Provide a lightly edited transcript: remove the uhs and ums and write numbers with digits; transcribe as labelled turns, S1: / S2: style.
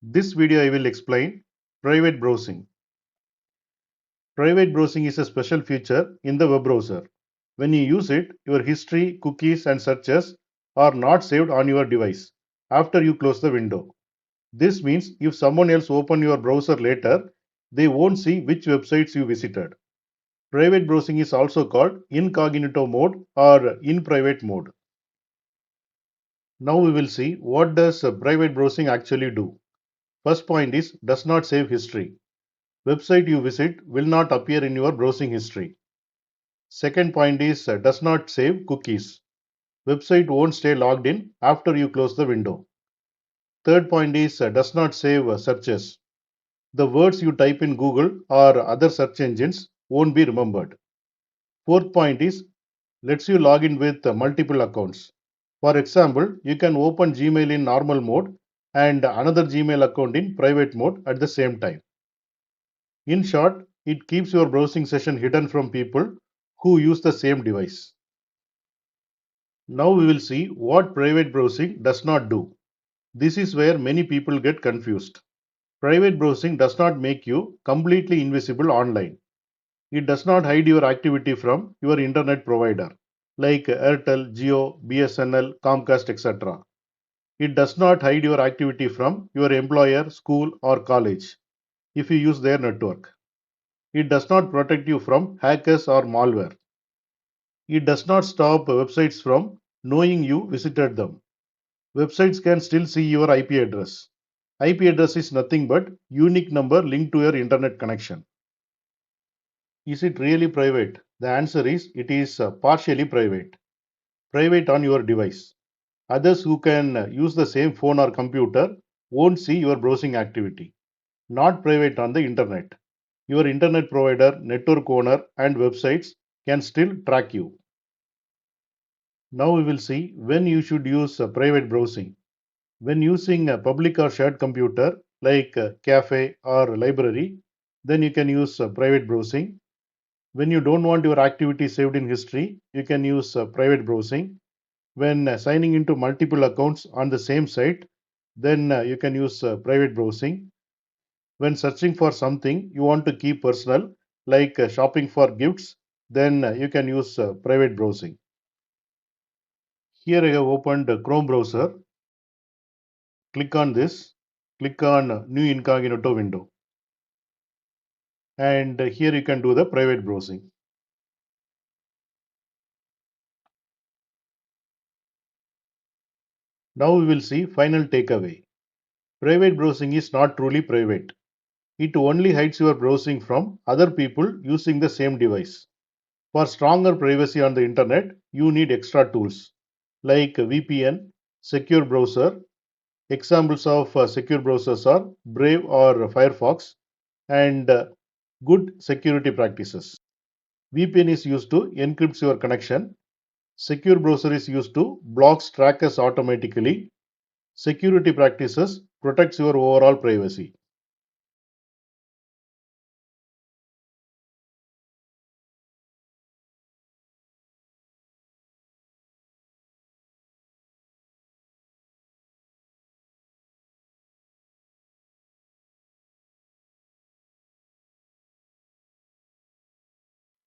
S1: This video I will explain private browsing. Private browsing is a special feature in the web browser. When you use it, your history, cookies and searches are not saved on your device after you close the window. This means if someone else opens your browser later, they won't see which websites you visited. Private browsing is also called incognito mode or in private mode. Now we will see what does private browsing actually do. First point is does not save history. Website you visit will not appear in your browsing history. Second point is does not save cookies. Website won't stay logged in after you close the window. Third point is does not save searches. The words you type in Google or other search engines won't be remembered. Fourth point is lets you log in with multiple accounts. For example, you can open Gmail in normal mode and another Gmail account in private mode at the same time. In short, it keeps your browsing session hidden from people who use the same device. Now we will see what private browsing does not do. This is where many people get confused. Private browsing does not make you completely invisible online. It does not hide your activity from your internet provider like Airtel, Jio, BSNL, Comcast, etc. It does not hide your activity from your employer, school, or college if you use their network. It does not protect you from hackers or malware. It does not stop websites from knowing you visited them. Websites can still see your IP address. IP address is nothing but unique number linked to your internet connection. Is it really private? The answer is it is partially private. Private on your device. Others who can use the same phone or computer won't see your browsing activity. Not private on the internet. Your internet provider, network owner, and websites can still track you. Now we will see when you should use private browsing. When using a public or shared computer like a cafe or library, then you can use private browsing. When you don't want your activity saved in history, you can use private browsing. When signing into multiple accounts on the same site, then you can use private browsing. When searching for something you want to keep personal, like shopping for gifts, then you can use private browsing. Here I have opened Chrome browser. Click on this. Click on New Incognito window. And here you can do the private browsing. Now we will see final takeaway. Private browsing is not truly private. It only hides your browsing from other people using the same device. For stronger privacy on the internet, you need extra tools like VPN, secure browser. Examples of secure browsers are Brave or Firefox, and good security practices. VPN is used to encrypt your connection. Secure browser is used to block trackers automatically. Security practices protects your overall privacy.